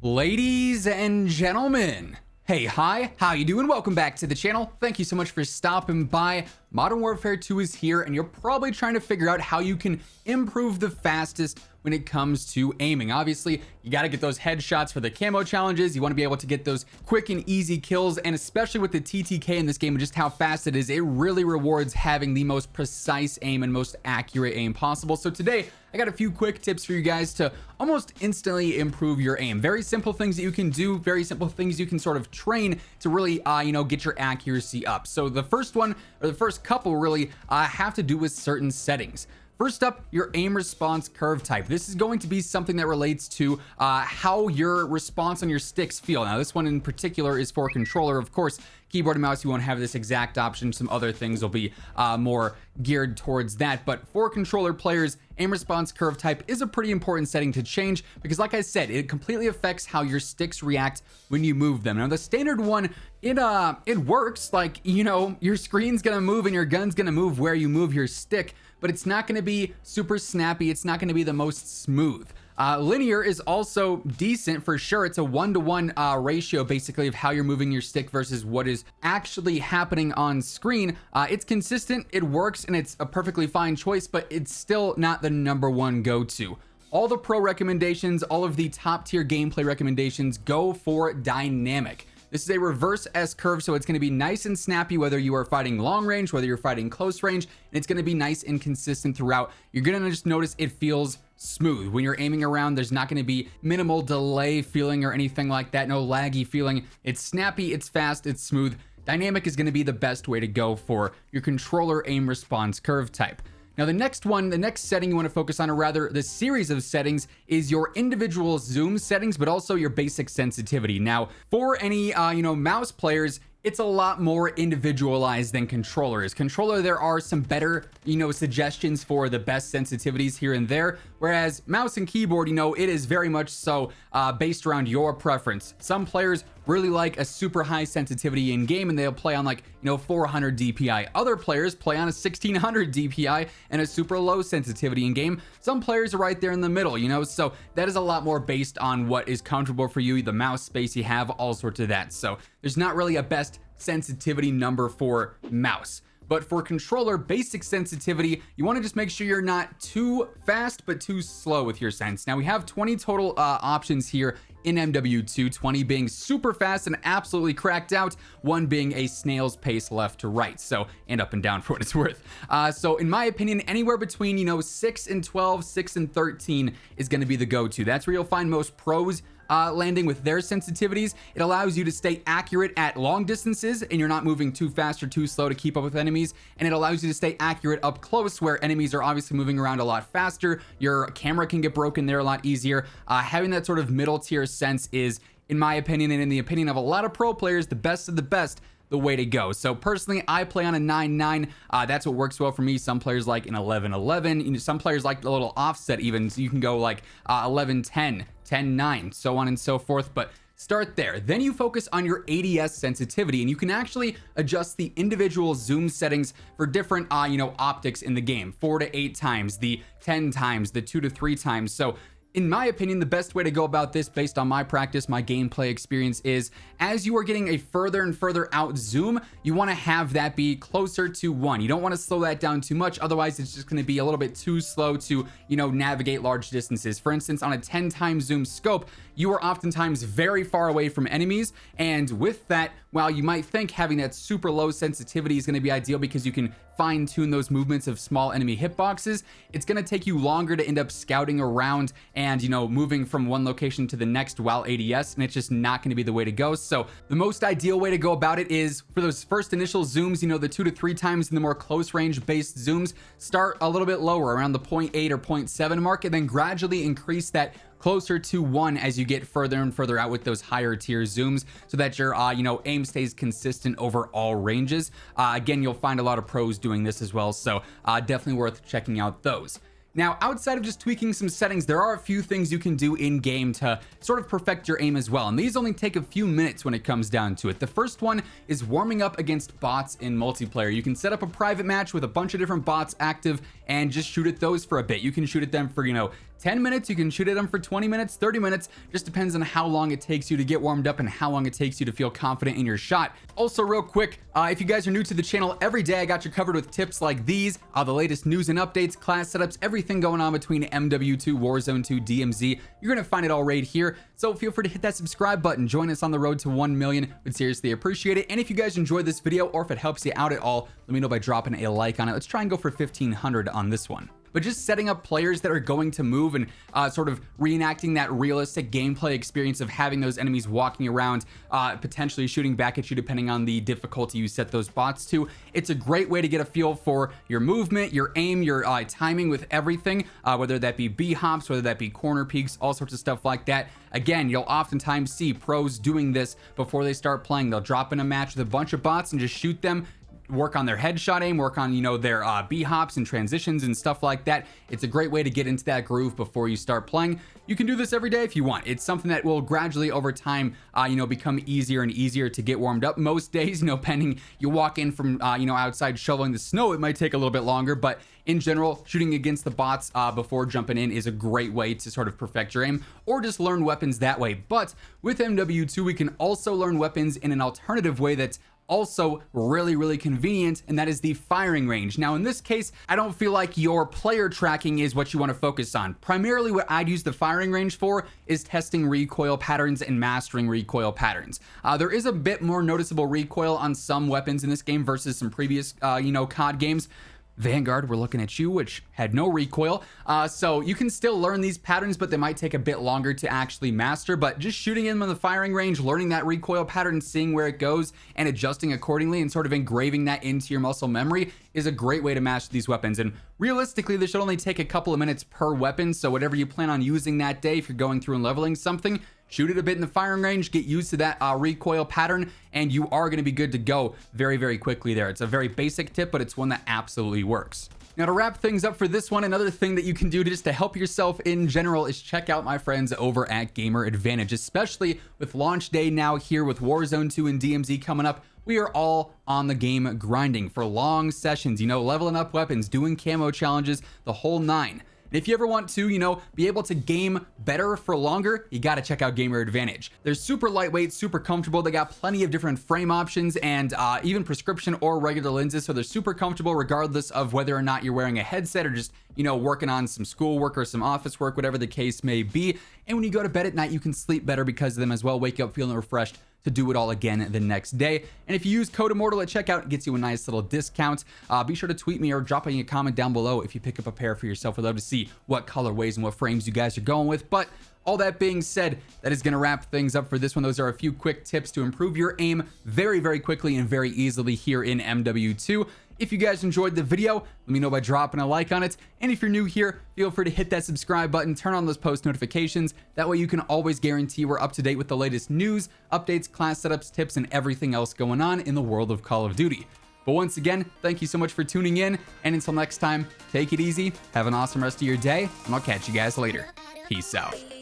Ladies and gentlemen, hey, hi, how you doing? Welcome back to the channel. Thank you so much for stopping by. Modern Warfare 2 is here, and you're probably trying to figure out how you can improve the fastest when it comes to aiming. Obviously, you got to get those headshots for the camo challenges. You want to be able to get those quick and easy kills, and especially with the TTK in this game and just how fast it is, it really rewards having the most precise aim and most accurate aim possible. So today, I got a few quick tips for you guys to almost instantly improve your aim. Very simple things that you can do, very simple things you can sort of train to really, get your accuracy up. So the first one, or the first couple really, have to do with certain settings. First up, your aim response curve type. This is going to be something that relates to how your response on your sticks feel. Now, this one in particular is for controller. Of course, keyboard and mouse, you won't have this exact option. Some other things will be more geared towards that. But for controller players, aim response curve type is a pretty important setting to change because, like I said, it completely affects how your sticks react when you move them. Now, the standard one, it works. Like, your screen's gonna move and your gun's gonna move where you move your stick, but it's not going to be super snappy. It's not going to be the most smooth. Linear is also decent for sure. It's a 1-to-1 ratio basically of how you're moving your stick versus what is actually happening on screen. It's consistent, it works, and it's a perfectly fine choice, but it's still not the number one go-to. All the pro recommendations, all of the top tier gameplay recommendations go for dynamic. This is a reverse S curve, so it's going to be nice and snappy whether you are fighting long range, whether you're fighting close range, and it's going to be nice and consistent throughout. You're going to just notice it feels smooth. When you're aiming around, there's not going to be minimal delay feeling or anything like that, no laggy feeling. It's snappy, it's fast, it's smooth. Dynamic is going to be the best way to go for your controller aim response curve type. Now, the next setting you want to focus on, or rather the series of settings, is your individual zoom settings, but also your basic sensitivity. Now, for any, mouse players, it's a lot more individualized than controller is. Controller, there are some better, suggestions for the best sensitivities here and there, whereas mouse and keyboard, it is very much so based around your preference. Some players really like a super high sensitivity in game and they'll play on 400 DPI. Other players play on a 1600 DPI and a super low sensitivity in game. Some players are right there in the middle, so that is a lot more based on what is comfortable for you, the mouse space you have, all sorts of that. So there's not really a best sensitivity number for mouse. But for controller basic sensitivity, you want to just make sure you're not too fast but too slow with your sense. Now, we have 20 total options here in MW2, 20 being super fast and absolutely cracked out, 1 being a snail's pace left to right, and up and down for what it's worth. So in my opinion, anywhere between 6 and 12, 6 and 13 is going to be the go-to. That's where you'll find most pros landing with their sensitivities. It allows you to stay accurate at long distances and you're not moving too fast or too slow to keep up with enemies, and it allows you to stay accurate up close where enemies are obviously moving around a lot faster. Your camera can get broken there a lot easier. Having that sort of middle tier sense is, in my opinion and in the opinion of a lot of pro players, the best of the best, the way to go. So personally, I play on a 9-9. That's what works well for me. Some players like an 11-11. Some players like a little offset even, so you can go 11-10, 10-9, so on and so forth. But start there. Then you focus on your ADS sensitivity, and you can actually adjust the individual zoom settings for different, optics in the game. 4 to 8 times, the 10 times, the 2 to 3 times. So in my opinion, the best way to go about this based on my practice, my gameplay experience, is as you are getting a further and further out zoom, you want to have that be closer to 1. You don't want to slow that down too much. Otherwise, it's just going to be a little bit too slow to, navigate large distances. For instance, on a 10 times zoom scope, you are oftentimes very far away from enemies. And with that, while you might think having that super low sensitivity is going to be ideal because you can fine tune those movements of small enemy hitboxes, it's going to take you longer to end up scouting around and, moving from one location to the next while ADS, and it's just not going to be the way to go. So the most ideal way to go about it is for those first initial zooms, the 2 to 3 times in the more close range based zooms, start a little bit lower around the 0.8 or 0.7 mark, and then gradually increase that closer to 1 as you get further and further out with those higher tier zooms, so that your aim stays consistent over all ranges. Again, you'll find a lot of pros doing this as well, so definitely worth checking out those. Now, outside of just tweaking some settings, there are a few things you can do in game to sort of perfect your aim as well, and these only take a few minutes when it comes down to it. The first one is warming up against bots in multiplayer. You can set up a private match with a bunch of different bots active and just shoot at those for a bit. You can shoot at them for, 10 minutes, you can shoot at them for 20 minutes, 30 minutes, just depends on how long it takes you to get warmed up and how long it takes you to feel confident in your shot. Also, real quick, if you guys are new to the channel, every day I got you covered with tips like these, the latest news and updates, class setups, everything going on between MW2, Warzone 2, DMZ. You're gonna find it all right here. So feel free to hit that subscribe button, join us on the road to 1 million. Would seriously appreciate it. And if you guys enjoyed this video or if it helps you out at all, let me know by dropping a like on it. Let's try and go for 1,500 on this one. But just setting up players that are going to move and sort of reenacting that realistic gameplay experience of having those enemies walking around, potentially shooting back at you depending on the difficulty you set those bots to. It's a great way to get a feel for your movement, your aim, your timing with everything, whether that be B-hops, whether that be corner peeks, all sorts of stuff like that. Again, you'll oftentimes see pros doing this before they start playing. They'll drop in a match with a bunch of bots and just shoot them, work on their headshot aim, work on, their B-hops and transitions and stuff like that. It's a great way to get into that groove before you start playing. You can do this every day if you want. It's something that will gradually over time, become easier and easier to get warmed up. Most days, pending, you walk in from, outside shoveling the snow, it might take a little bit longer, but in general, shooting against the bots before jumping in is a great way to sort of perfect your aim or just learn weapons that way. But with MW2, we can also learn weapons in an alternative way that's also really convenient, and that is the firing range. Now in this case, I don't feel like your player tracking is what you want to focus on. Primarily what I'd use the firing range for is testing recoil patterns and mastering recoil patterns. There is a bit more noticeable recoil on some weapons in this game versus some previous COD games. Vanguard, we're looking at you, which had no recoil. So you can still learn these patterns, but they might take a bit longer to actually master. But just shooting them on the firing range, learning that recoil pattern, seeing where it goes, and adjusting accordingly, and sort of engraving that into your muscle memory is a great way to master these weapons. And realistically, this should only take a couple of minutes per weapon. So whatever you plan on using that day, if you're going through and leveling something, shoot it a bit in the firing range, get used to that recoil pattern, and you are going to be good to go very quickly there. It's a very basic tip, but it's one that absolutely works. Now, to wrap things up for this one, another thing that you can do just to help yourself in general is check out my friends over at Gamer Advantage, especially with launch day now here with Warzone 2 and DMZ coming up. We are all on the game grinding for long sessions, leveling up weapons, doing camo challenges, the whole nine. And if you ever want to, be able to game better for longer, you got to check out Gamer Advantage. They're super lightweight, super comfortable. They got plenty of different frame options and even prescription or regular lenses. So they're super comfortable regardless of whether or not you're wearing a headset or just, working on some schoolwork or some office work, whatever the case may be. And when you go to bed at night, you can sleep better because of them as well. Wake up feeling refreshed to do it all again the next day. And if you use code Immortal at checkout, it gets you a nice little discount. Be sure to tweet me or drop me a comment down below if you pick up a pair for yourself. We'd love to see what colorways and what frames you guys are going with. But all that being said, that is going to wrap things up for this one. Those are a few quick tips to improve your aim very quickly and very easily here in MW2. If you guys enjoyed the video, let me know by dropping a like on it. And if you're new here, feel free to hit that subscribe button, turn on those post notifications. That way you can always guarantee we're up to date with the latest news, updates, class setups, tips, and everything else going on in the world of Call of Duty. But once again, thank you so much for tuning in. And until next time, take it easy, have an awesome rest of your day, and I'll catch you guys later. Peace out.